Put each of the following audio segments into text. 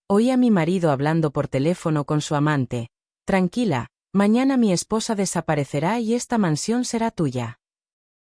Oí a mi marido hablando por teléfono con su amante. Tranquila, mañana mi esposa desaparecerá y esta mansión será tuya.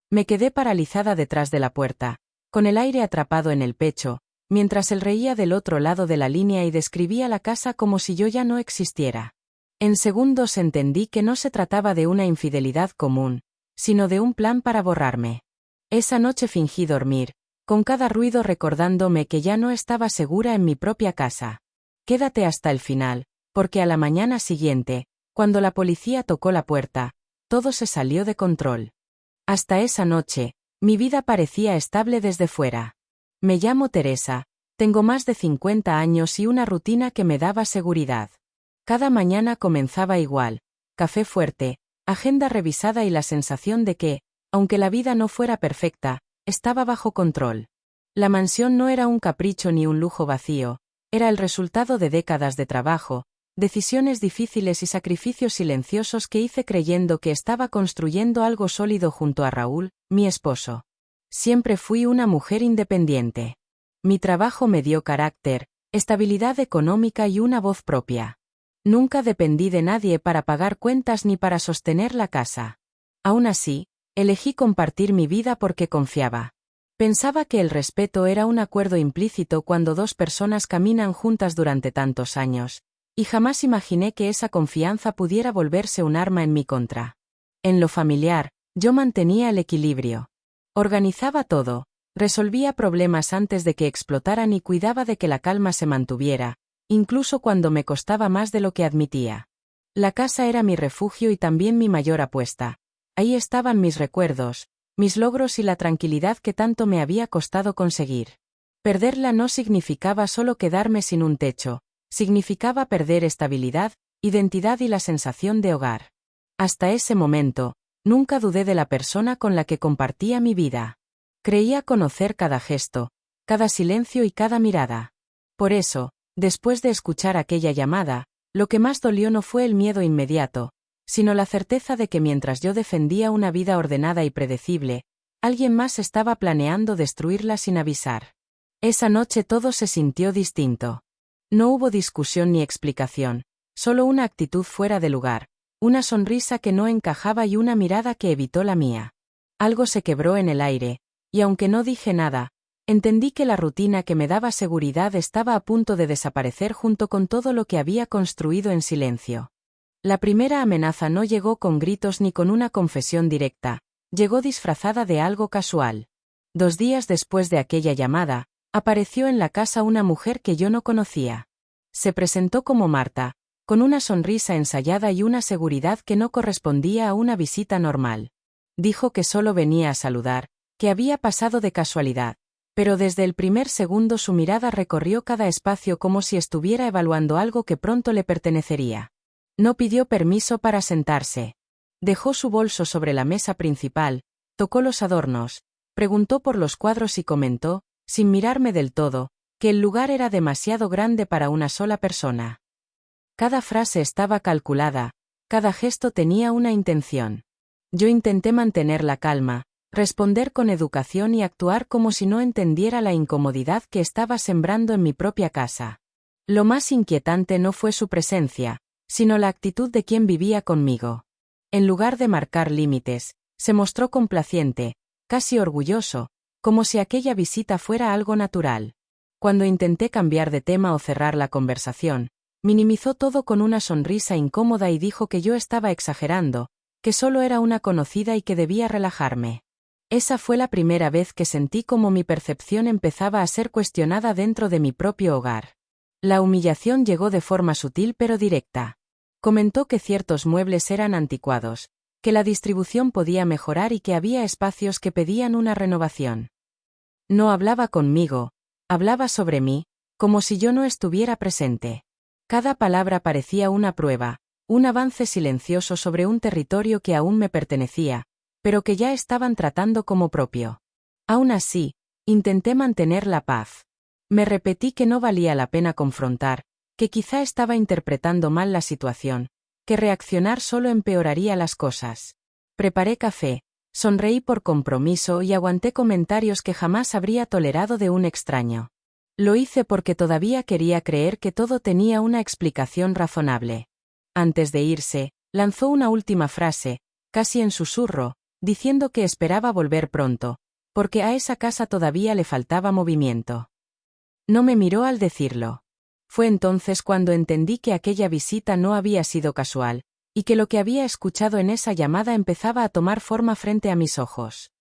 Me quedé paralizada detrás de la puerta, con el aire atrapado en el pecho, mientras él reía del otro lado de la línea y describía la casa como si yo ya no existiera. En segundos entendí que no se trataba de una infidelidad común, sino de un plan para borrarme. Esa noche fingí dormir, con cada ruido recordándome que ya no estaba segura en mi propia casa. Quédate hasta el final, porque a la mañana siguiente, cuando la policía tocó la puerta, todo se salió de control. Hasta esa noche, mi vida parecía estable desde fuera. Me llamo Teresa, tengo más de 50 años y una rutina que me daba seguridad. Cada mañana comenzaba igual, café fuerte, agenda revisada y la sensación de que, aunque la vida no fuera perfecta, estaba bajo control. La mansión no era un capricho ni un lujo vacío, era el resultado de décadas de trabajo, decisiones difíciles y sacrificios silenciosos que hice creyendo que estaba construyendo algo sólido junto a Raúl, mi esposo. Siempre fui una mujer independiente. Mi trabajo me dio carácter, estabilidad económica y una voz propia. Nunca dependí de nadie para pagar cuentas ni para sostener la casa. Aún así, elegí compartir mi vida porque confiaba. Pensaba que el respeto era un acuerdo implícito cuando dos personas caminan juntas durante tantos años, y jamás imaginé que esa confianza pudiera volverse un arma en mi contra. En lo familiar, yo mantenía el equilibrio. Organizaba todo, resolvía problemas antes de que explotaran y cuidaba de que la calma se mantuviera, incluso cuando me costaba más de lo que admitía. La casa era mi refugio y también mi mayor apuesta. Ahí estaban mis recuerdos, mis logros y la tranquilidad que tanto me había costado conseguir. Perderla no significaba solo quedarme sin un techo, significaba perder estabilidad, identidad y la sensación de hogar. Hasta ese momento, nunca dudé de la persona con la que compartía mi vida. Creía conocer cada gesto, cada silencio y cada mirada. Por eso, después de escuchar aquella llamada, lo que más dolió no fue el miedo inmediato, sino la certeza de que mientras yo defendía una vida ordenada y predecible, alguien más estaba planeando destruirla sin avisar. Esa noche todo se sintió distinto. No hubo discusión ni explicación, solo una actitud fuera de lugar, una sonrisa que no encajaba y una mirada que evitó la mía. Algo se quebró en el aire, y aunque no dije nada, entendí que la rutina que me daba seguridad estaba a punto de desaparecer junto con todo lo que había construido en silencio. La primera amenaza no llegó con gritos ni con una confesión directa, llegó disfrazada de algo casual. 2 días después de aquella llamada, apareció en la casa una mujer que yo no conocía. Se presentó como Marta, con una sonrisa ensayada y una seguridad que no correspondía a una visita normal. Dijo que solo venía a saludar, que había pasado de casualidad, pero desde el primer segundo su mirada recorrió cada espacio como si estuviera evaluando algo que pronto le pertenecería. No pidió permiso para sentarse. Dejó su bolso sobre la mesa principal, tocó los adornos, preguntó por los cuadros y comentó, sin mirarme del todo, que el lugar era demasiado grande para una sola persona. Cada frase estaba calculada, cada gesto tenía una intención. Yo intenté mantener la calma, responder con educación y actuar como si no entendiera la incomodidad que estaba sembrando en mi propia casa. Lo más inquietante no fue su presencia, sino la actitud de quien vivía conmigo. En lugar de marcar límites, se mostró complaciente, casi orgulloso, como si aquella visita fuera algo natural. Cuando intenté cambiar de tema o cerrar la conversación, minimizó todo con una sonrisa incómoda y dijo que yo estaba exagerando, que solo era una conocida y que debía relajarme. Esa fue la primera vez que sentí como mi percepción empezaba a ser cuestionada dentro de mi propio hogar. La humillación llegó de forma sutil pero directa. Comentó que ciertos muebles eran anticuados, que la distribución podía mejorar y que había espacios que pedían una renovación. No hablaba conmigo, hablaba sobre mí, como si yo no estuviera presente. Cada palabra parecía una prueba, un avance silencioso sobre un territorio que aún me pertenecía, pero que ya estaban tratando como propio. Aún así, intenté mantener la paz. Me repetí que no valía la pena confrontar, que quizá estaba interpretando mal la situación, que reaccionar solo empeoraría las cosas. Preparé café, sonreí por compromiso y aguanté comentarios que jamás habría tolerado de un extraño. Lo hice porque todavía quería creer que todo tenía una explicación razonable. Antes de irse, lanzó una última frase, casi en susurro, diciendo que esperaba volver pronto, porque a esa casa todavía le faltaba movimiento. No me miró al decirlo. Fue entonces cuando entendí que aquella visita no había sido casual, y que lo que había escuchado en esa llamada empezaba a tomar forma frente a mis ojos.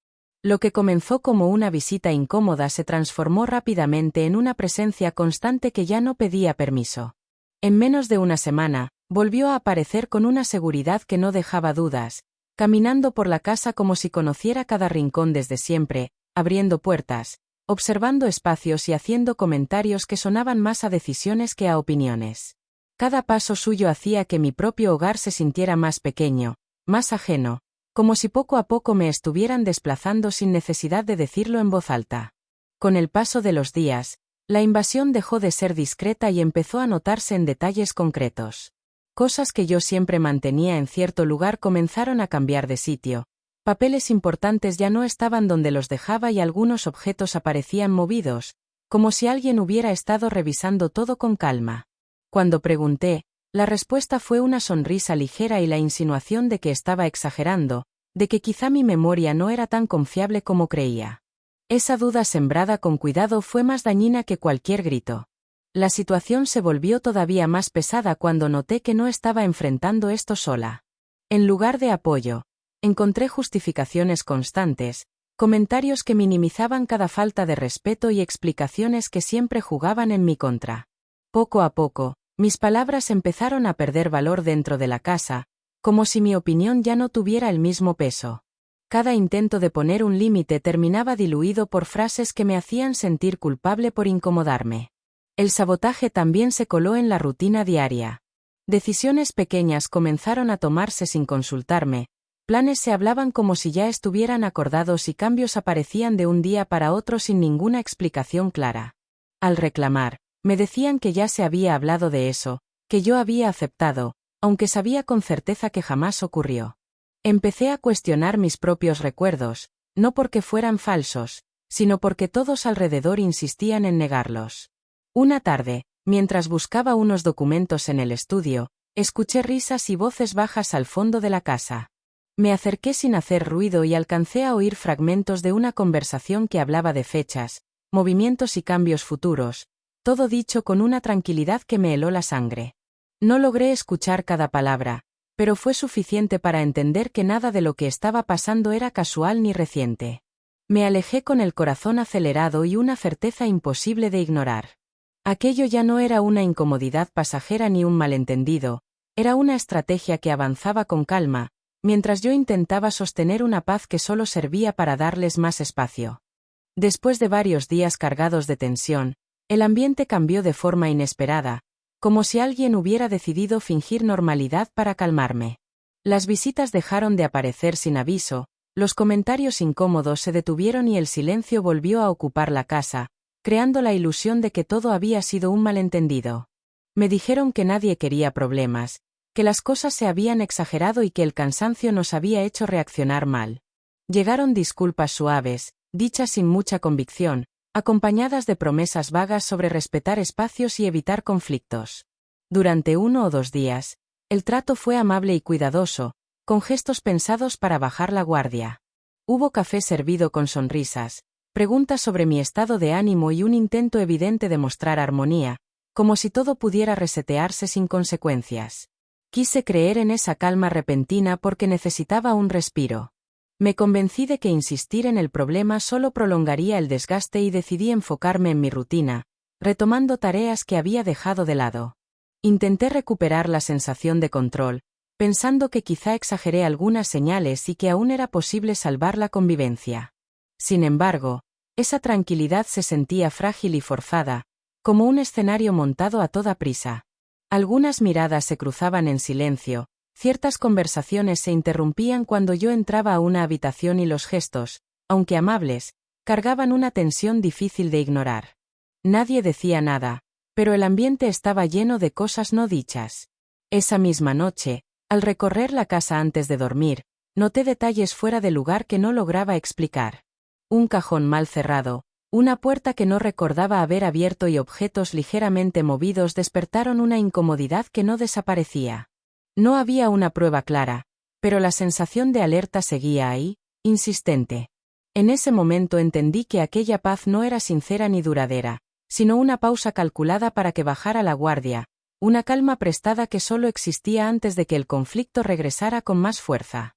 Lo que comenzó como una visita incómoda se transformó rápidamente en una presencia constante que ya no pedía permiso. En menos de una semana, volvió a aparecer con una seguridad que no dejaba dudas, caminando por la casa como si conociera cada rincón desde siempre, abriendo puertas, observando espacios y haciendo comentarios que sonaban más a decisiones que a opiniones. Cada paso suyo hacía que mi propio hogar se sintiera más pequeño, más ajeno, como si poco a poco me estuvieran desplazando sin necesidad de decirlo en voz alta. Con el paso de los días, la invasión dejó de ser discreta y empezó a notarse en detalles concretos. Cosas que yo siempre mantenía en cierto lugar comenzaron a cambiar de sitio. Papeles importantes ya no estaban donde los dejaba y algunos objetos aparecían movidos, como si alguien hubiera estado revisando todo con calma. Cuando pregunté, la respuesta fue una sonrisa ligera y la insinuación de que estaba exagerando, de que quizá mi memoria no era tan confiable como creía. Esa duda sembrada con cuidado fue más dañina que cualquier grito. La situación se volvió todavía más pesada cuando noté que no estaba enfrentando esto sola. En lugar de apoyo, encontré justificaciones constantes, comentarios que minimizaban cada falta de respeto y explicaciones que siempre jugaban en mi contra. Poco a poco, mis palabras empezaron a perder valor dentro de la casa, como si mi opinión ya no tuviera el mismo peso. Cada intento de poner un límite terminaba diluido por frases que me hacían sentir culpable por incomodarme. El sabotaje también se coló en la rutina diaria. Decisiones pequeñas comenzaron a tomarse sin consultarme, planes se hablaban como si ya estuvieran acordados y cambios aparecían de un día para otro sin ninguna explicación clara. Al reclamar, me decían que ya se había hablado de eso, que yo había aceptado, aunque sabía con certeza que jamás ocurrió. Empecé a cuestionar mis propios recuerdos, no porque fueran falsos, sino porque todos alrededor insistían en negarlos. Una tarde, mientras buscaba unos documentos en el estudio, escuché risas y voces bajas al fondo de la casa. Me acerqué sin hacer ruido y alcancé a oír fragmentos de una conversación que hablaba de fechas, movimientos y cambios futuros, todo dicho con una tranquilidad que me heló la sangre. No logré escuchar cada palabra, pero fue suficiente para entender que nada de lo que estaba pasando era casual ni reciente. Me alejé con el corazón acelerado y una certeza imposible de ignorar. Aquello ya no era una incomodidad pasajera ni un malentendido, era una estrategia que avanzaba con calma, mientras yo intentaba sostener una paz que solo servía para darles más espacio. Después de varios días cargados de tensión, el ambiente cambió de forma inesperada, como si alguien hubiera decidido fingir normalidad para calmarme. Las visitas dejaron de aparecer sin aviso, los comentarios incómodos se detuvieron y el silencio volvió a ocupar la casa, creando la ilusión de que todo había sido un malentendido. Me dijeron que nadie quería problemas, que las cosas se habían exagerado y que el cansancio nos había hecho reaccionar mal. Llegaron disculpas suaves, dichas sin mucha convicción, acompañadas de promesas vagas sobre respetar espacios y evitar conflictos. Durante 1 o 2 días, el trato fue amable y cuidadoso, con gestos pensados para bajar la guardia. Hubo café servido con sonrisas, preguntas sobre mi estado de ánimo y un intento evidente de mostrar armonía, como si todo pudiera resetearse sin consecuencias. Quise creer en esa calma repentina porque necesitaba un respiro. Me convencí de que insistir en el problema solo prolongaría el desgaste y decidí enfocarme en mi rutina, retomando tareas que había dejado de lado. Intenté recuperar la sensación de control, pensando que quizá exageré algunas señales y que aún era posible salvar la convivencia. Sin embargo, esa tranquilidad se sentía frágil y forzada, como un escenario montado a toda prisa. Algunas miradas se cruzaban en silencio, ciertas conversaciones se interrumpían cuando yo entraba a una habitación y los gestos, aunque amables, cargaban una tensión difícil de ignorar. Nadie decía nada, pero el ambiente estaba lleno de cosas no dichas. Esa misma noche, al recorrer la casa antes de dormir, noté detalles fuera de lugar que no lograba explicar. Un cajón mal cerrado, Una puerta que no recordaba haber abierto y objetos ligeramente movidos despertaron una incomodidad que no desaparecía. No había una prueba clara, pero la sensación de alerta seguía ahí, insistente. En ese momento entendí que aquella paz no era sincera ni duradera, sino una pausa calculada para que bajara la guardia, una calma prestada que solo existía antes de que el conflicto regresara con más fuerza.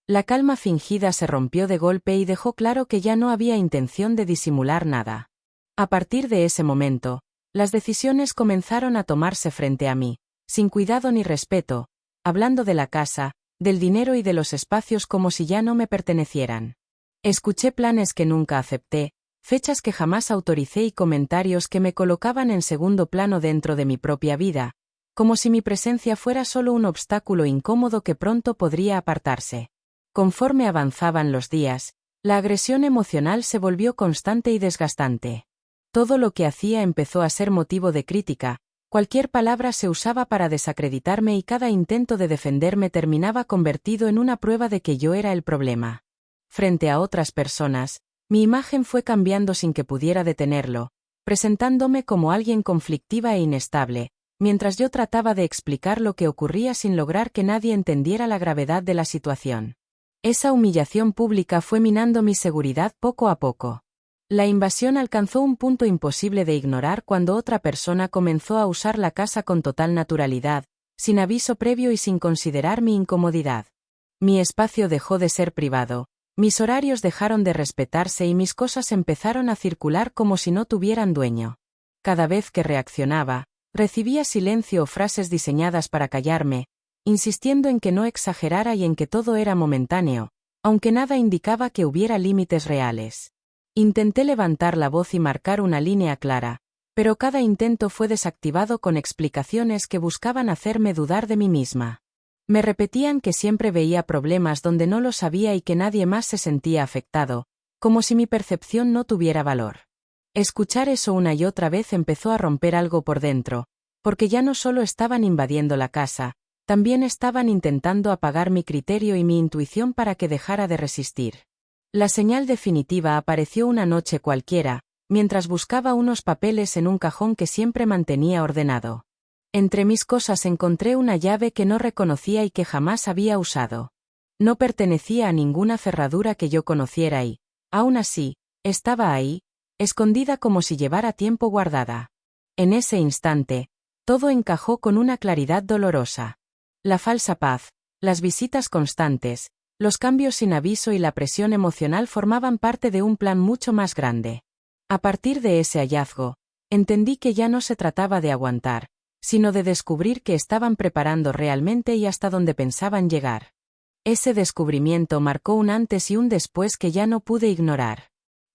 La calma fingida se rompió de golpe y dejó claro que ya no había intención de disimular nada. A partir de ese momento, las decisiones comenzaron a tomarse frente a mí, sin cuidado ni respeto, hablando de la casa, del dinero y de los espacios como si ya no me pertenecieran. Escuché planes que nunca acepté, fechas que jamás autoricé y comentarios que me colocaban en segundo plano dentro de mi propia vida, como si mi presencia fuera solo un obstáculo incómodo que pronto podría apartarse. Conforme avanzaban los días, la agresión emocional se volvió constante y desgastante. Todo lo que hacía empezó a ser motivo de crítica, cualquier palabra se usaba para desacreditarme y cada intento de defenderme terminaba convertido en una prueba de que yo era el problema. Frente a otras personas, mi imagen fue cambiando sin que pudiera detenerlo, presentándome como alguien conflictiva e inestable, mientras yo trataba de explicar lo que ocurría sin lograr que nadie entendiera la gravedad de la situación. Esa humillación pública fue minando mi seguridad poco a poco. La invasión alcanzó un punto imposible de ignorar cuando otra persona comenzó a usar la casa con total naturalidad, sin aviso previo y sin considerar mi incomodidad. Mi espacio dejó de ser privado, mis horarios dejaron de respetarse y mis cosas empezaron a circular como si no tuvieran dueño. Cada vez que reaccionaba, recibía silencio o frases diseñadas para callarme, insistiendo en que no exagerara y en que todo era momentáneo, aunque nada indicaba que hubiera límites reales. Intenté levantar la voz y marcar una línea clara, pero cada intento fue desactivado con explicaciones que buscaban hacerme dudar de mí misma. Me repetían que siempre veía problemas donde no los había y que nadie más se sentía afectado, como si mi percepción no tuviera valor. Escuchar eso una y otra vez empezó a romper algo por dentro, porque ya no solo estaban invadiendo la casa, también estaban intentando apagar mi criterio y mi intuición para que dejara de resistir. La señal definitiva apareció una noche cualquiera, mientras buscaba unos papeles en un cajón que siempre mantenía ordenado. Entre mis cosas encontré una llave que no reconocía y que jamás había usado. No pertenecía a ninguna cerradura que yo conociera y, aún así, estaba ahí, escondida como si llevara tiempo guardada. En ese instante, todo encajó con una claridad dolorosa. La falsa paz, las visitas constantes, los cambios sin aviso y la presión emocional formaban parte de un plan mucho más grande. A partir de ese hallazgo, entendí que ya no se trataba de aguantar, sino de descubrir qué estaban preparando realmente y hasta dónde pensaban llegar. Ese descubrimiento marcó un antes y un después que ya no pude ignorar.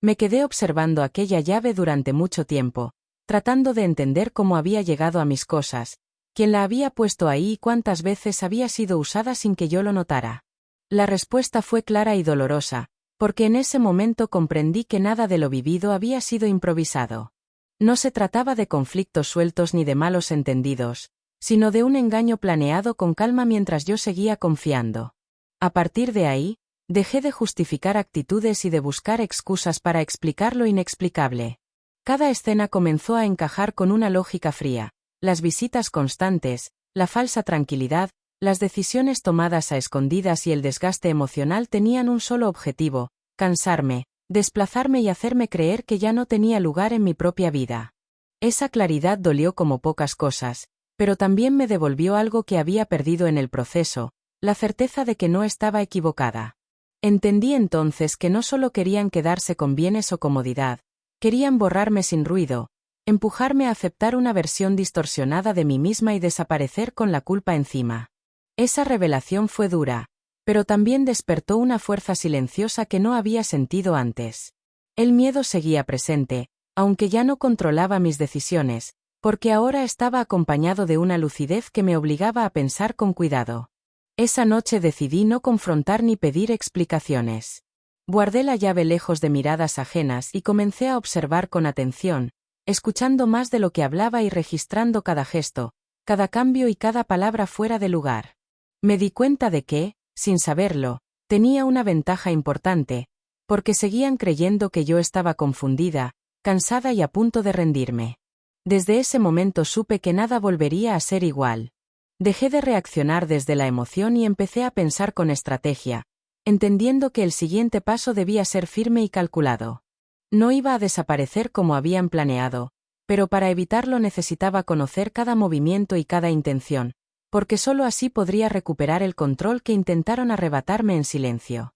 Me quedé observando aquella llave durante mucho tiempo, tratando de entender cómo había llegado a mis cosas, quién la había puesto ahí y cuántas veces había sido usada sin que yo lo notara. La respuesta fue clara y dolorosa, porque en ese momento comprendí que nada de lo vivido había sido improvisado. No se trataba de conflictos sueltos ni de malos entendidos, sino de un engaño planeado con calma mientras yo seguía confiando. A partir de ahí, dejé de justificar actitudes y de buscar excusas para explicar lo inexplicable. Cada escena comenzó a encajar con una lógica fría, las visitas constantes, la falsa tranquilidad, las decisiones tomadas a escondidas y el desgaste emocional tenían un solo objetivo: cansarme, desplazarme y hacerme creer que ya no tenía lugar en mi propia vida. Esa claridad dolió como pocas cosas, pero también me devolvió algo que había perdido en el proceso, la certeza de que no estaba equivocada. Entendí entonces que no solo querían quedarse con bienes o comodidad, querían borrarme sin ruido, empujarme a aceptar una versión distorsionada de mí misma y desaparecer con la culpa encima. Esa revelación fue dura, pero también despertó una fuerza silenciosa que no había sentido antes. El miedo seguía presente, aunque ya no controlaba mis decisiones, porque ahora estaba acompañado de una lucidez que me obligaba a pensar con cuidado. Esa noche decidí no confrontar ni pedir explicaciones. Guardé la llave lejos de miradas ajenas y comencé a observar con atención, escuchando más de lo que hablaba y registrando cada gesto, cada cambio y cada palabra fuera de lugar. Me di cuenta de que, sin saberlo, tenía una ventaja importante, porque seguían creyendo que yo estaba confundida, cansada y a punto de rendirme. Desde ese momento supe que nada volvería a ser igual. Dejé de reaccionar desde la emoción y empecé a pensar con estrategia, entendiendo que el siguiente paso debía ser firme y calculado. No iba a desaparecer como habían planeado, pero para evitarlo necesitaba conocer cada movimiento y cada intención, porque solo así podría recuperar el control que intentaron arrebatarme en silencio.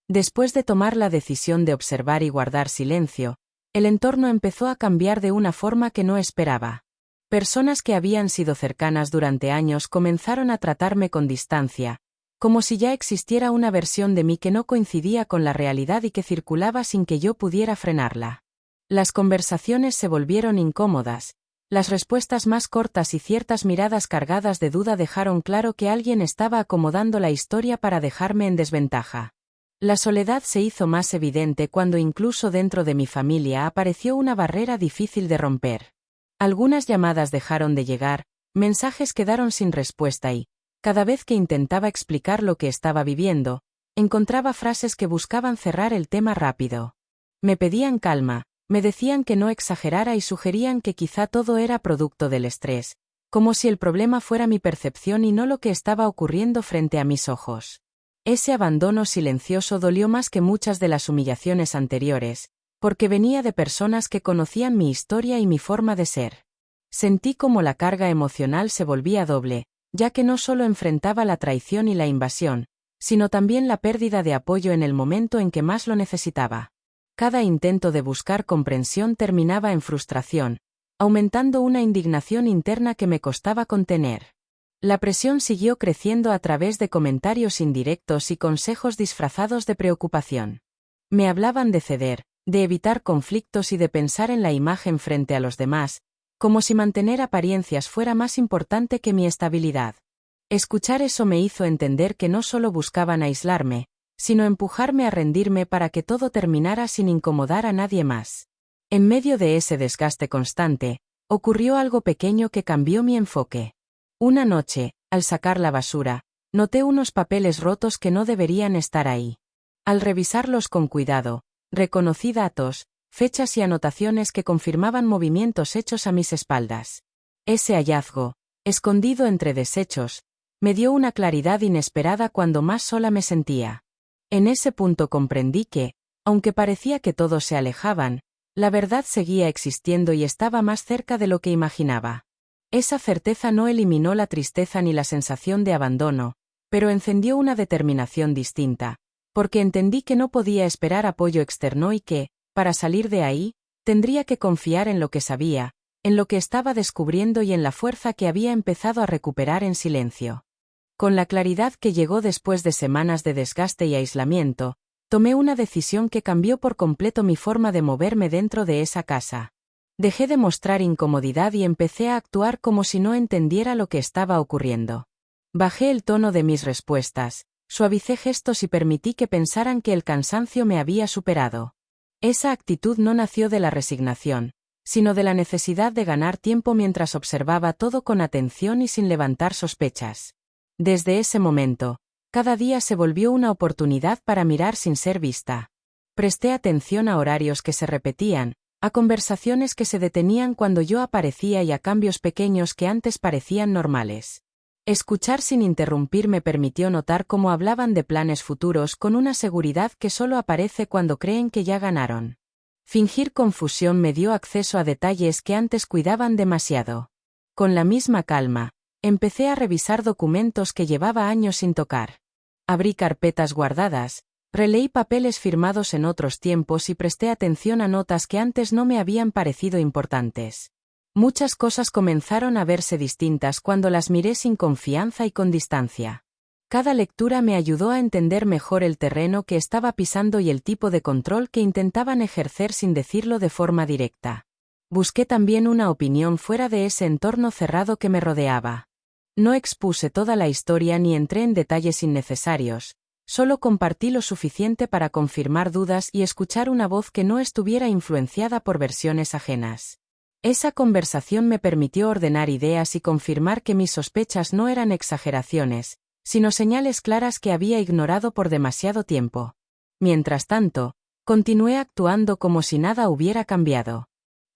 Después de tomar la decisión de observar y guardar silencio, el entorno empezó a cambiar de una forma que no esperaba. Personas que habían sido cercanas durante años comenzaron a tratarme con distancia, como si ya existiera una versión de mí que no coincidía con la realidad y que circulaba sin que yo pudiera frenarla. Las conversaciones se volvieron incómodas, las respuestas más cortas y ciertas miradas cargadas de duda dejaron claro que alguien estaba acomodando la historia para dejarme en desventaja. La soledad se hizo más evidente cuando incluso dentro de mi familia apareció una barrera difícil de romper. Algunas llamadas dejaron de llegar, mensajes quedaron sin respuesta y, cada vez que intentaba explicar lo que estaba viviendo, encontraba frases que buscaban cerrar el tema rápido. Me pedían calma, me decían que no exagerara y sugerían que quizá todo era producto del estrés, como si el problema fuera mi percepción y no lo que estaba ocurriendo frente a mis ojos. Ese abandono silencioso dolió más que muchas de las humillaciones anteriores, porque venía de personas que conocían mi historia y mi forma de ser. Sentí como la carga emocional se volvía doble, ya que no solo enfrentaba la traición y la invasión, sino también la pérdida de apoyo en el momento en que más lo necesitaba. Cada intento de buscar comprensión terminaba en frustración, aumentando una indignación interna que me costaba contener. La presión siguió creciendo a través de comentarios indirectos y consejos disfrazados de preocupación. Me hablaban de ceder, de evitar conflictos y de pensar en la imagen frente a los demás, como si mantener apariencias fuera más importante que mi estabilidad. Escuchar eso me hizo entender que no solo buscaban aislarme, sino empujarme a rendirme para que todo terminara sin incomodar a nadie más. En medio de ese desgaste constante, ocurrió algo pequeño que cambió mi enfoque. Una noche, al sacar la basura, noté unos papeles rotos que no deberían estar ahí. Al revisarlos con cuidado, reconocí datos, fechas y anotaciones que confirmaban movimientos hechos a mis espaldas. Ese hallazgo, escondido entre desechos, me dio una claridad inesperada cuando más sola me sentía. En ese punto comprendí que, aunque parecía que todos se alejaban, la verdad seguía existiendo y estaba más cerca de lo que imaginaba. Esa certeza no eliminó la tristeza ni la sensación de abandono, pero encendió una determinación distinta, porque entendí que no podía esperar apoyo externo y que, para salir de ahí, tendría que confiar en lo que sabía, en lo que estaba descubriendo y en la fuerza que había empezado a recuperar en silencio. Con la claridad que llegó después de semanas de desgaste y aislamiento, tomé una decisión que cambió por completo mi forma de moverme dentro de esa casa. Dejé de mostrar incomodidad y empecé a actuar como si no entendiera lo que estaba ocurriendo. Bajé el tono de mis respuestas, suavicé gestos y permití que pensaran que el cansancio me había superado. Esa actitud no nació de la resignación, sino de la necesidad de ganar tiempo mientras observaba todo con atención y sin levantar sospechas. Desde ese momento, cada día se volvió una oportunidad para mirar sin ser vista. Presté atención a horarios que se repetían, a conversaciones que se detenían cuando yo aparecía y a cambios pequeños que antes parecían normales. Escuchar sin interrumpir me permitió notar cómo hablaban de planes futuros con una seguridad que solo aparece cuando creen que ya ganaron. Fingir confusión me dio acceso a detalles que antes cuidaban demasiado. Con la misma calma, empecé a revisar documentos que llevaba años sin tocar. Abrí carpetas guardadas, releí papeles firmados en otros tiempos y presté atención a notas que antes no me habían parecido importantes. Muchas cosas comenzaron a verse distintas cuando las miré sin confianza y con distancia. Cada lectura me ayudó a entender mejor el terreno que estaba pisando y el tipo de control que intentaban ejercer sin decirlo de forma directa. Busqué también una opinión fuera de ese entorno cerrado que me rodeaba. No expuse toda la historia ni entré en detalles innecesarios. Solo compartí lo suficiente para confirmar dudas y escuchar una voz que no estuviera influenciada por versiones ajenas. Esa conversación me permitió ordenar ideas y confirmar que mis sospechas no eran exageraciones, sino señales claras que había ignorado por demasiado tiempo. Mientras tanto, continué actuando como si nada hubiera cambiado.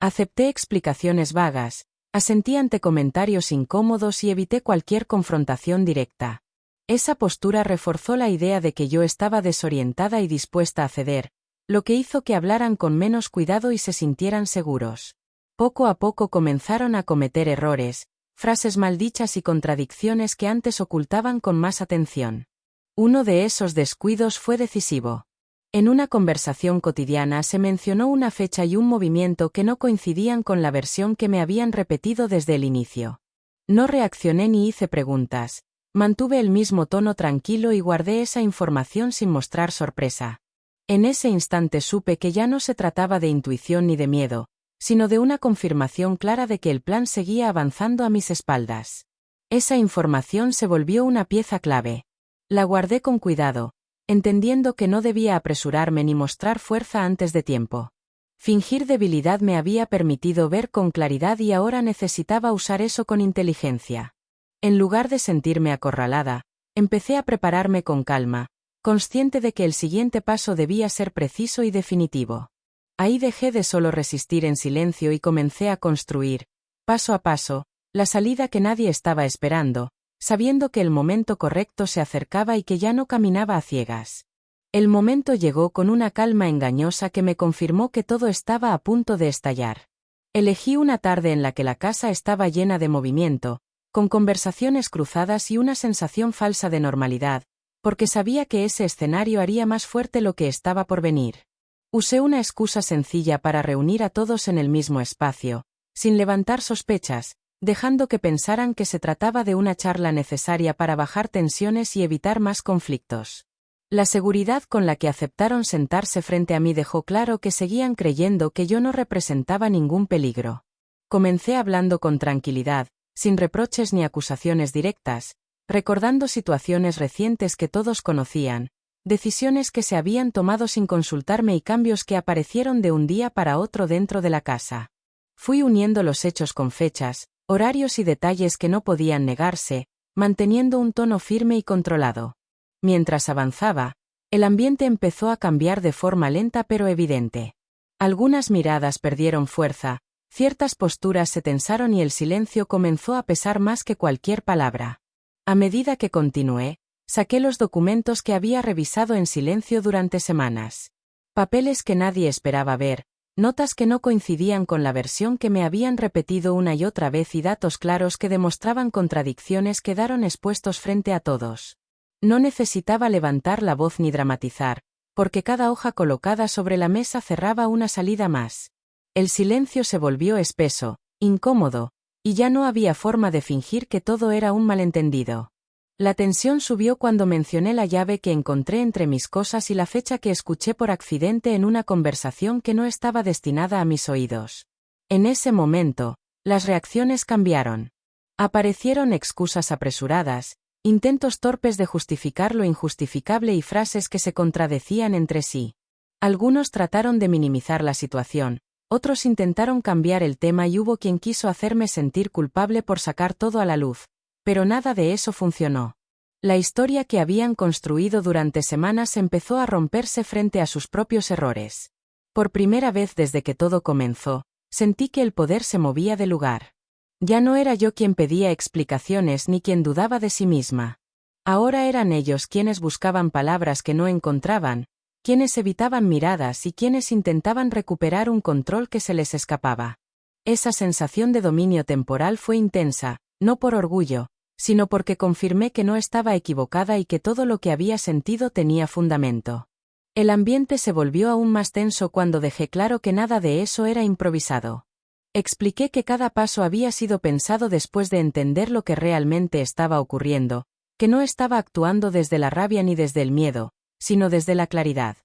Acepté explicaciones vagas, asentí ante comentarios incómodos y evité cualquier confrontación directa. Esa postura reforzó la idea de que yo estaba desorientada y dispuesta a ceder, lo que hizo que hablaran con menos cuidado y se sintieran seguros. Poco a poco comenzaron a cometer errores, frases maldichas y contradicciones que antes ocultaban con más atención. Uno de esos descuidos fue decisivo. En una conversación cotidiana se mencionó una fecha y un movimiento que no coincidían con la versión que me habían repetido desde el inicio. No reaccioné ni hice preguntas. Mantuve el mismo tono tranquilo y guardé esa información sin mostrar sorpresa. En ese instante supe que ya no se trataba de intuición ni de miedo, sino de una confirmación clara de que el plan seguía avanzando a mis espaldas. Esa información se volvió una pieza clave. La guardé con cuidado, entendiendo que no debía apresurarme ni mostrar fuerza antes de tiempo. Fingir debilidad me había permitido ver con claridad y ahora necesitaba usar eso con inteligencia. En lugar de sentirme acorralada, empecé a prepararme con calma, consciente de que el siguiente paso debía ser preciso y definitivo. Ahí dejé de solo resistir en silencio y comencé a construir, paso a paso, la salida que nadie estaba esperando, sabiendo que el momento correcto se acercaba y que ya no caminaba a ciegas. El momento llegó con una calma engañosa que me confirmó que todo estaba a punto de estallar. Elegí una tarde en la que la casa estaba llena de movimiento, con conversaciones cruzadas y una sensación falsa de normalidad, porque sabía que ese escenario haría más fuerte lo que estaba por venir. Usé una excusa sencilla para reunir a todos en el mismo espacio, sin levantar sospechas, dejando que pensaran que se trataba de una charla necesaria para bajar tensiones y evitar más conflictos. La seguridad con la que aceptaron sentarse frente a mí dejó claro que seguían creyendo que yo no representaba ningún peligro. Comencé hablando con tranquilidad, sin reproches ni acusaciones directas, recordando situaciones recientes que todos conocían, decisiones que se habían tomado sin consultarme y cambios que aparecieron de un día para otro dentro de la casa. Fui uniendo los hechos con fechas, horarios y detalles que no podían negarse, manteniendo un tono firme y controlado. Mientras avanzaba, el ambiente empezó a cambiar de forma lenta pero evidente. Algunas miradas perdieron fuerza, ciertas posturas se tensaron y el silencio comenzó a pesar más que cualquier palabra. A medida que continué, saqué los documentos que había revisado en silencio durante semanas. Papeles que nadie esperaba ver, notas que no coincidían con la versión que me habían repetido una y otra vez y datos claros que demostraban contradicciones quedaron expuestos frente a todos. No necesitaba levantar la voz ni dramatizar, porque cada hoja colocada sobre la mesa cerraba una salida más. El silencio se volvió espeso, incómodo, y ya no había forma de fingir que todo era un malentendido. La tensión subió cuando mencioné la llave que encontré entre mis cosas y la fecha que escuché por accidente en una conversación que no estaba destinada a mis oídos. En ese momento, las reacciones cambiaron. Aparecieron excusas apresuradas, intentos torpes de justificar lo injustificable y frases que se contradecían entre sí. Algunos trataron de minimizar la situación, otros intentaron cambiar el tema y hubo quien quiso hacerme sentir culpable por sacar todo a la luz, pero nada de eso funcionó. La historia que habían construido durante semanas empezó a romperse frente a sus propios errores. Por primera vez desde que todo comenzó, sentí que el poder se movía de lugar. Ya no era yo quien pedía explicaciones ni quien dudaba de sí misma. Ahora eran ellos quienes buscaban palabras que no encontraban, quienes evitaban miradas y quienes intentaban recuperar un control que se les escapaba. Esa sensación de dominio temporal fue intensa, no por orgullo, sino porque confirmé que no estaba equivocada y que todo lo que había sentido tenía fundamento. El ambiente se volvió aún más tenso cuando dejé claro que nada de eso era improvisado. Expliqué que cada paso había sido pensado después de entender lo que realmente estaba ocurriendo, que no estaba actuando desde la rabia ni desde el miedo, sino desde la claridad.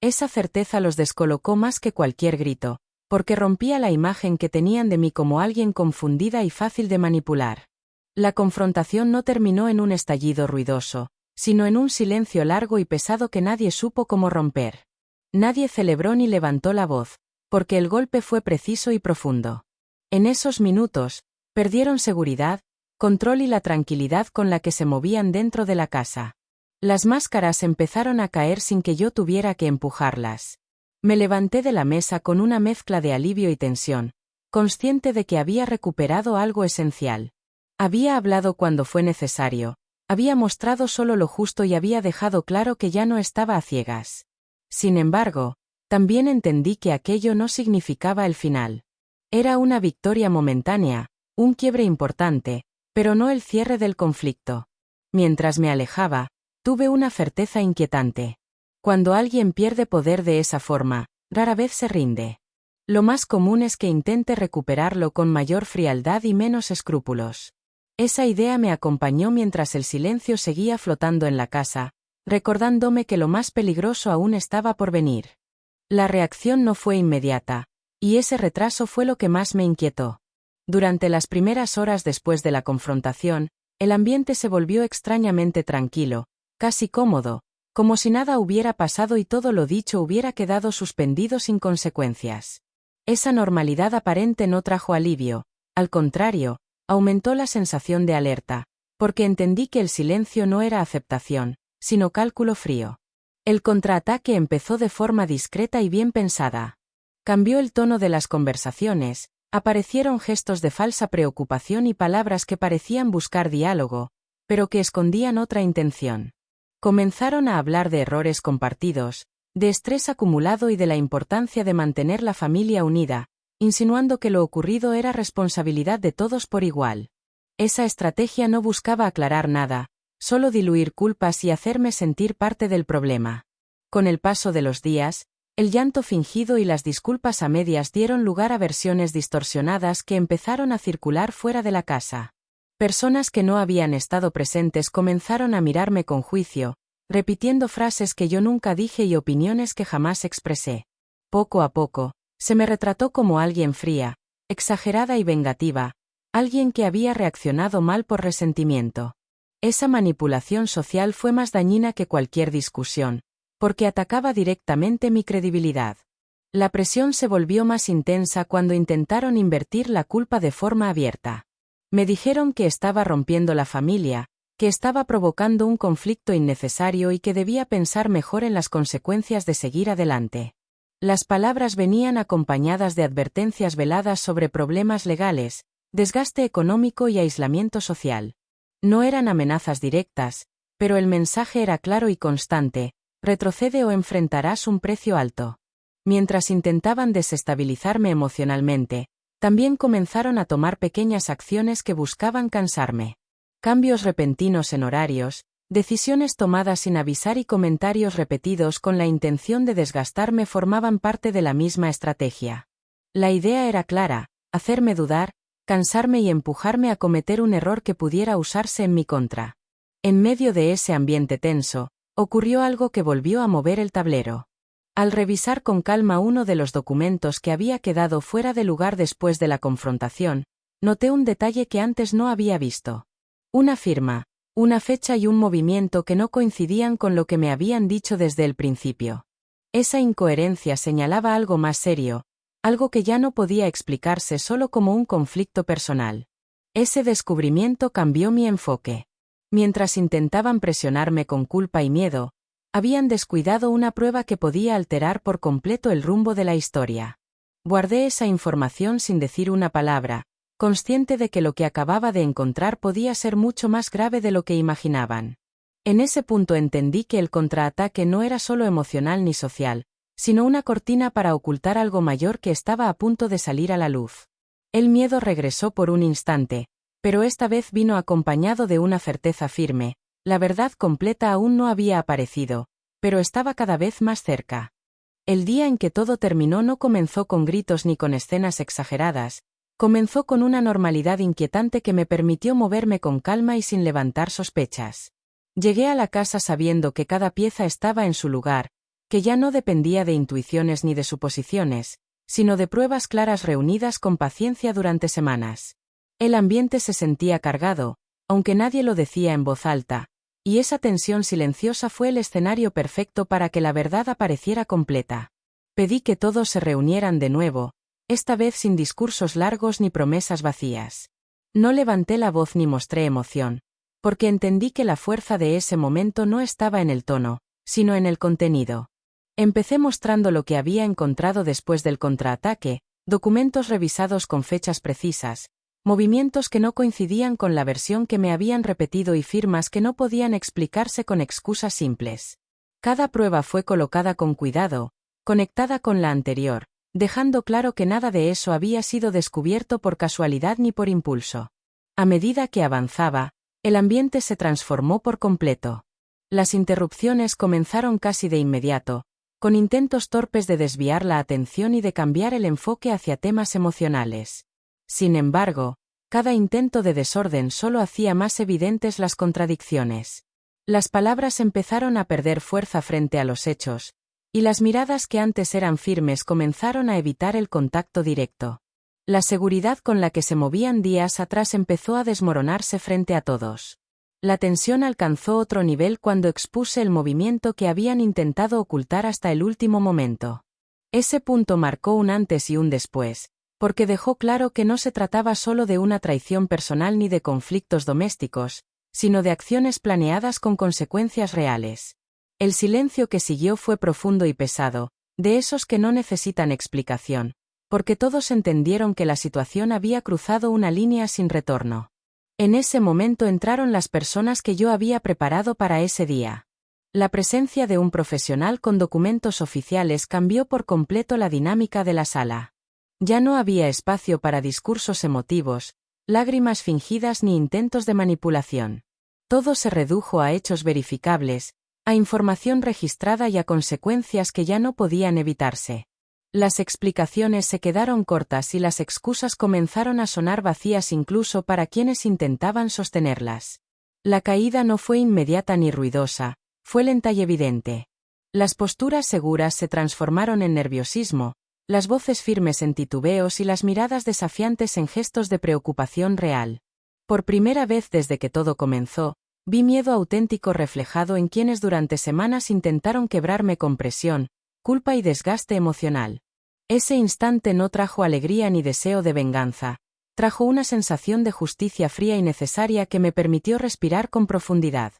Esa certeza los descolocó más que cualquier grito, porque rompía la imagen que tenían de mí como alguien confundida y fácil de manipular. La confrontación no terminó en un estallido ruidoso, sino en un silencio largo y pesado que nadie supo cómo romper. Nadie celebró ni levantó la voz, porque el golpe fue preciso y profundo. En esos minutos, perdieron seguridad, control y la tranquilidad con la que se movían dentro de la casa. Las máscaras empezaron a caer sin que yo tuviera que empujarlas. Me levanté de la mesa con una mezcla de alivio y tensión, consciente de que había recuperado algo esencial. Había hablado cuando fue necesario, había mostrado solo lo justo y había dejado claro que ya no estaba a ciegas. Sin embargo, también entendí que aquello no significaba el final. Era una victoria momentánea, un quiebre importante, pero no el cierre del conflicto. Mientras me alejaba, tuve una certeza inquietante. Cuando alguien pierde poder de esa forma, rara vez se rinde. Lo más común es que intente recuperarlo con mayor frialdad y menos escrúpulos. Esa idea me acompañó mientras el silencio seguía flotando en la casa, recordándome que lo más peligroso aún estaba por venir. La reacción no fue inmediata, y ese retraso fue lo que más me inquietó. Durante las primeras horas después de la confrontación, el ambiente se volvió extrañamente tranquilo, casi cómodo, como si nada hubiera pasado y todo lo dicho hubiera quedado suspendido sin consecuencias. Esa normalidad aparente no trajo alivio, al contrario, aumentó la sensación de alerta, porque entendí que el silencio no era aceptación, sino cálculo frío. El contraataque empezó de forma discreta y bien pensada. Cambió el tono de las conversaciones, aparecieron gestos de falsa preocupación y palabras que parecían buscar diálogo, pero que escondían otra intención. Comenzaron a hablar de errores compartidos, de estrés acumulado y de la importancia de mantener la familia unida, insinuando que lo ocurrido era responsabilidad de todos por igual. Esa estrategia no buscaba aclarar nada, solo diluir culpas y hacerme sentir parte del problema. Con el paso de los días, el llanto fingido y las disculpas a medias dieron lugar a versiones distorsionadas que empezaron a circular fuera de la casa. Personas que no habían estado presentes comenzaron a mirarme con juicio, repitiendo frases que yo nunca dije y opiniones que jamás expresé. Poco a poco, se me retrató como alguien fría, exagerada y vengativa, alguien que había reaccionado mal por resentimiento. Esa manipulación social fue más dañina que cualquier discusión, porque atacaba directamente mi credibilidad. La presión se volvió más intensa cuando intentaron invertir la culpa de forma abierta. Me dijeron que estaba rompiendo la familia, que estaba provocando un conflicto innecesario y que debía pensar mejor en las consecuencias de seguir adelante. Las palabras venían acompañadas de advertencias veladas sobre problemas legales, desgaste económico y aislamiento social. No eran amenazas directas, pero el mensaje era claro y constante: retrocede o enfrentarás un precio alto. Mientras intentaban desestabilizarme emocionalmente, también comenzaron a tomar pequeñas acciones que buscaban cansarme. Cambios repentinos en horarios, decisiones tomadas sin avisar y comentarios repetidos con la intención de desgastarme formaban parte de la misma estrategia. La idea era clara: hacerme dudar, cansarme y empujarme a cometer un error que pudiera usarse en mi contra. En medio de ese ambiente tenso, ocurrió algo que volvió a mover el tablero. Al revisar con calma uno de los documentos que había quedado fuera de lugar después de la confrontación, noté un detalle que antes no había visto. Una firma, una fecha y un movimiento que no coincidían con lo que me habían dicho desde el principio. Esa incoherencia señalaba algo más serio, algo que ya no podía explicarse solo como un conflicto personal. Ese descubrimiento cambió mi enfoque. Mientras intentaban presionarme con culpa y miedo, habían descuidado una prueba que podía alterar por completo el rumbo de la historia. Guardé esa información sin decir una palabra, consciente de que lo que acababa de encontrar podía ser mucho más grave de lo que imaginaban. En ese punto entendí que el contraataque no era solo emocional ni social, sino una cortina para ocultar algo mayor que estaba a punto de salir a la luz. El miedo regresó por un instante, pero esta vez vino acompañado de una certeza firme: la verdad completa aún no había aparecido, pero estaba cada vez más cerca. El día en que todo terminó no comenzó con gritos ni con escenas exageradas, comenzó con una normalidad inquietante que me permitió moverme con calma y sin levantar sospechas. Llegué a la casa sabiendo que cada pieza estaba en su lugar, que ya no dependía de intuiciones ni de suposiciones, sino de pruebas claras reunidas con paciencia durante semanas. El ambiente se sentía cargado, aunque nadie lo decía en voz alta, y esa tensión silenciosa fue el escenario perfecto para que la verdad apareciera completa. Pedí que todos se reunieran de nuevo, esta vez sin discursos largos ni promesas vacías. No levanté la voz ni mostré emoción, porque entendí que la fuerza de ese momento no estaba en el tono, sino en el contenido. Empecé mostrando lo que había encontrado después del contraataque, documentos revisados con fechas precisas, movimientos que no coincidían con la versión que me habían repetido y firmas que no podían explicarse con excusas simples. Cada prueba fue colocada con cuidado, conectada con la anterior, dejando claro que nada de eso había sido descubierto por casualidad ni por impulso. A medida que avanzaba, el ambiente se transformó por completo. Las interrupciones comenzaron casi de inmediato, con intentos torpes de desviar la atención y de cambiar el enfoque hacia temas emocionales. Sin embargo, cada intento de desorden solo hacía más evidentes las contradicciones. Las palabras empezaron a perder fuerza frente a los hechos, y las miradas que antes eran firmes comenzaron a evitar el contacto directo. La seguridad con la que se movían días atrás empezó a desmoronarse frente a todos. La tensión alcanzó otro nivel cuando expuse el movimiento que habían intentado ocultar hasta el último momento. Ese punto marcó un antes y un después, porque dejó claro que no se trataba solo de una traición personal ni de conflictos domésticos, sino de acciones planeadas con consecuencias reales. El silencio que siguió fue profundo y pesado, de esos que no necesitan explicación, porque todos entendieron que la situación había cruzado una línea sin retorno. En ese momento entraron las personas que yo había preparado para ese día. La presencia de un profesional con documentos oficiales cambió por completo la dinámica de la sala. Ya no había espacio para discursos emotivos, lágrimas fingidas ni intentos de manipulación. Todo se redujo a hechos verificables, a información registrada y a consecuencias que ya no podían evitarse. Las explicaciones se quedaron cortas y las excusas comenzaron a sonar vacías incluso para quienes intentaban sostenerlas. La caída no fue inmediata ni ruidosa, fue lenta y evidente. Las posturas seguras se transformaron en nerviosismo, las voces firmes en titubeos y las miradas desafiantes en gestos de preocupación real. Por primera vez desde que todo comenzó, vi miedo auténtico reflejado en quienes durante semanas intentaron quebrarme con presión, culpa y desgaste emocional. Ese instante no trajo alegría ni deseo de venganza, trajo una sensación de justicia fría y necesaria que me permitió respirar con profundidad.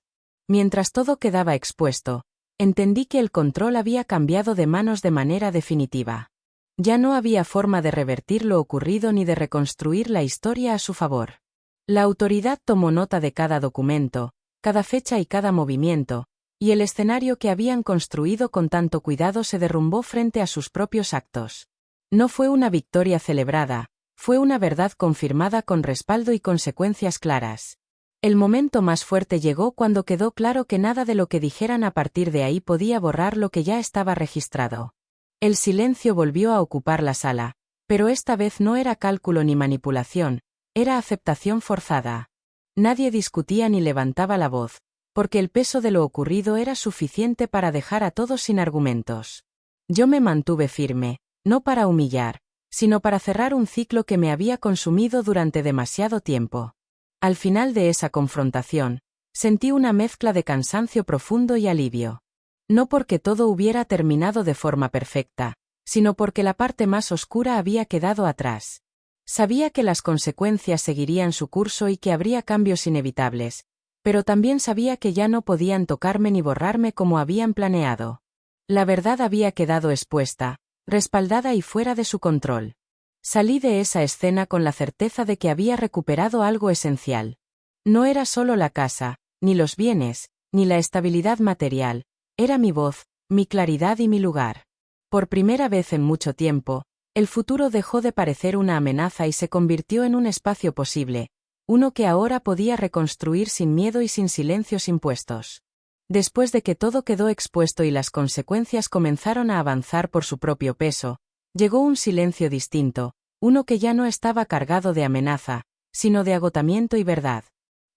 Mientras todo quedaba expuesto, entendí que el control había cambiado de manos de manera definitiva. Ya no había forma de revertir lo ocurrido ni de reconstruir la historia a su favor. La autoridad tomó nota de cada documento, cada fecha y cada movimiento, y el escenario que habían construido con tanto cuidado se derrumbó frente a sus propios actos. No fue una victoria celebrada, fue una verdad confirmada con respaldo y consecuencias claras. El momento más fuerte llegó cuando quedó claro que nada de lo que dijeran a partir de ahí podía borrar lo que ya estaba registrado. El silencio volvió a ocupar la sala, pero esta vez no era cálculo ni manipulación, era aceptación forzada. Nadie discutía ni levantaba la voz, porque el peso de lo ocurrido era suficiente para dejar a todos sin argumentos. Yo me mantuve firme, no para humillar, sino para cerrar un ciclo que me había consumido durante demasiado tiempo. Al final de esa confrontación, sentí una mezcla de cansancio profundo y alivio. No porque todo hubiera terminado de forma perfecta, sino porque la parte más oscura había quedado atrás. Sabía que las consecuencias seguirían su curso y que habría cambios inevitables, pero también sabía que ya no podían tocarme ni borrarme como habían planeado. La verdad había quedado expuesta, respaldada y fuera de su control. Salí de esa escena con la certeza de que había recuperado algo esencial. No era solo la casa, ni los bienes, ni la estabilidad material, era mi voz, mi claridad y mi lugar. Por primera vez en mucho tiempo, el futuro dejó de parecer una amenaza y se convirtió en un espacio posible, uno que ahora podía reconstruir sin miedo y sin silencios impuestos. Después de que todo quedó expuesto y las consecuencias comenzaron a avanzar por su propio peso, llegó un silencio distinto, uno que ya no estaba cargado de amenaza, sino de agotamiento y verdad.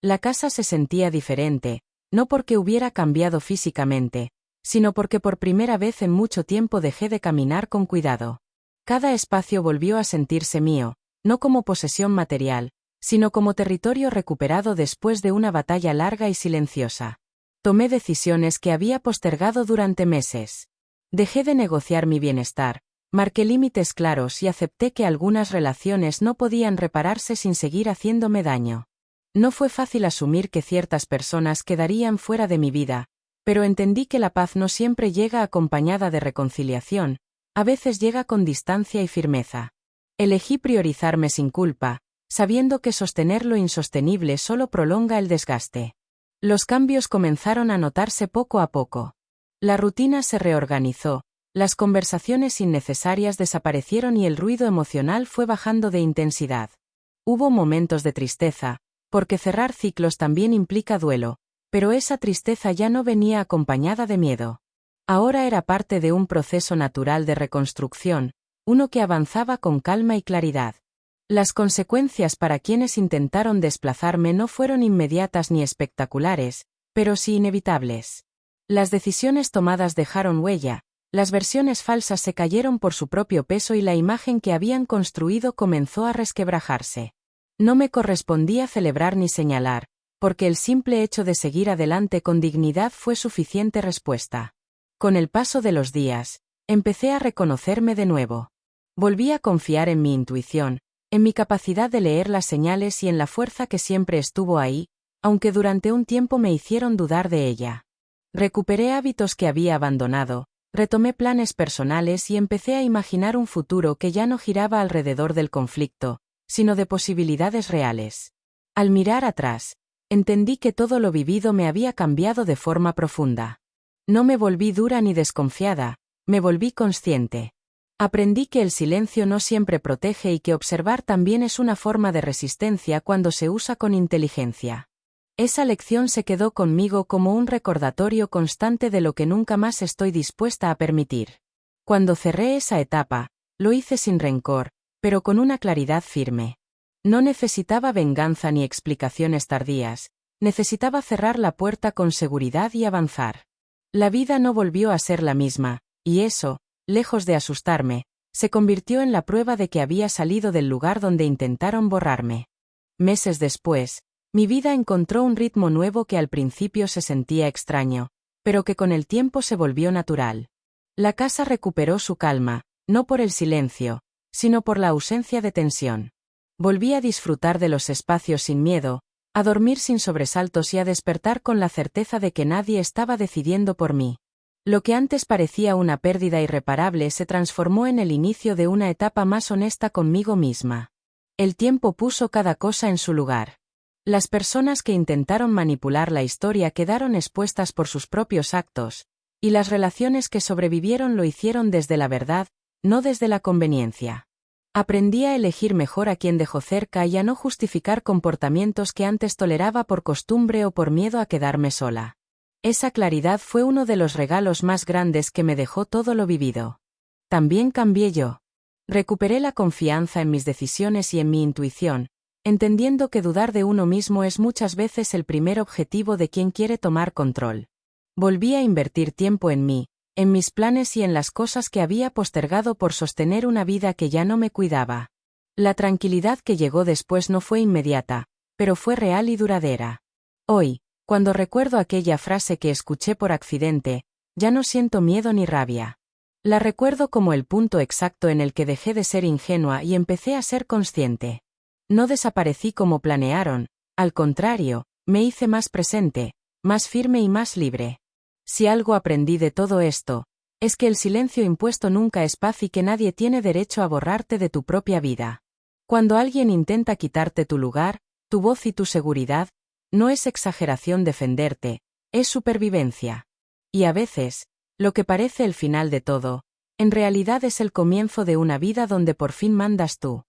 La casa se sentía diferente, no porque hubiera cambiado físicamente, sino porque por primera vez en mucho tiempo dejé de caminar con cuidado. Cada espacio volvió a sentirse mío, no como posesión material, sino como territorio recuperado después de una batalla larga y silenciosa. Tomé decisiones que había postergado durante meses. Dejé de negociar mi bienestar, marqué límites claros y acepté que algunas relaciones no podían repararse sin seguir haciéndome daño. No fue fácil asumir que ciertas personas quedarían fuera de mi vida, pero entendí que la paz no siempre llega acompañada de reconciliación, a veces llega con distancia y firmeza. Elegí priorizarme sin culpa, sabiendo que sostener lo insostenible solo prolonga el desgaste. Los cambios comenzaron a notarse poco a poco. La rutina se reorganizó, las conversaciones innecesarias desaparecieron y el ruido emocional fue bajando de intensidad. Hubo momentos de tristeza, porque cerrar ciclos también implica duelo, pero esa tristeza ya no venía acompañada de miedo. Ahora era parte de un proceso natural de reconstrucción, uno que avanzaba con calma y claridad. Las consecuencias para quienes intentaron desplazarme no fueron inmediatas ni espectaculares, pero sí inevitables. Las decisiones tomadas dejaron huella, las versiones falsas se cayeron por su propio peso y la imagen que habían construido comenzó a resquebrajarse. No me correspondía celebrar ni señalar, porque el simple hecho de seguir adelante con dignidad fue suficiente respuesta. Con el paso de los días, empecé a reconocerme de nuevo. Volví a confiar en mi intuición, en mi capacidad de leer las señales y en la fuerza que siempre estuvo ahí, aunque durante un tiempo me hicieron dudar de ella. Recuperé hábitos que había abandonado, retomé planes personales y empecé a imaginar un futuro que ya no giraba alrededor del conflicto, sino de posibilidades reales. Al mirar atrás, entendí que todo lo vivido me había cambiado de forma profunda. No me volví dura ni desconfiada, me volví consciente. Aprendí que el silencio no siempre protege y que observar también es una forma de resistencia cuando se usa con inteligencia. Esa lección se quedó conmigo como un recordatorio constante de lo que nunca más estoy dispuesta a permitir. Cuando cerré esa etapa, lo hice sin rencor, pero con una claridad firme. No necesitaba venganza ni explicaciones tardías, necesitaba cerrar la puerta con seguridad y avanzar. La vida no volvió a ser la misma, y eso, lejos de asustarme, se convirtió en la prueba de que había salido del lugar donde intentaron borrarme. Meses después, mi vida encontró un ritmo nuevo que al principio se sentía extraño, pero que con el tiempo se volvió natural. La casa recuperó su calma, no por el silencio, sino por la ausencia de tensión. Volví a disfrutar de los espacios sin miedo, a dormir sin sobresaltos y a despertar con la certeza de que nadie estaba decidiendo por mí. Lo que antes parecía una pérdida irreparable se transformó en el inicio de una etapa más honesta conmigo misma. El tiempo puso cada cosa en su lugar. Las personas que intentaron manipular la historia quedaron expuestas por sus propios actos, y las relaciones que sobrevivieron lo hicieron desde la verdad, no desde la conveniencia. Aprendí a elegir mejor a quien dejó cerca y a no justificar comportamientos que antes toleraba por costumbre o por miedo a quedarme sola. Esa claridad fue uno de los regalos más grandes que me dejó todo lo vivido. También cambié yo. Recuperé la confianza en mis decisiones y en mi intuición, entendiendo que dudar de uno mismo es muchas veces el primer objetivo de quien quiere tomar control. Volví a invertir tiempo en mí, en mis planes y en las cosas que había postergado por sostener una vida que ya no me cuidaba. La tranquilidad que llegó después no fue inmediata, pero fue real y duradera. Hoy, cuando recuerdo aquella frase que escuché por accidente, ya no siento miedo ni rabia. La recuerdo como el punto exacto en el que dejé de ser ingenua y empecé a ser consciente. No desaparecí como planearon, al contrario, me hice más presente, más firme y más libre. Si algo aprendí de todo esto, es que el silencio impuesto nunca es paz y que nadie tiene derecho a borrarte de tu propia vida. Cuando alguien intenta quitarte tu lugar, tu voz y tu seguridad, no es exageración defenderte, es supervivencia. Y a veces, lo que parece el final de todo, en realidad es el comienzo de una vida donde por fin mandas tú.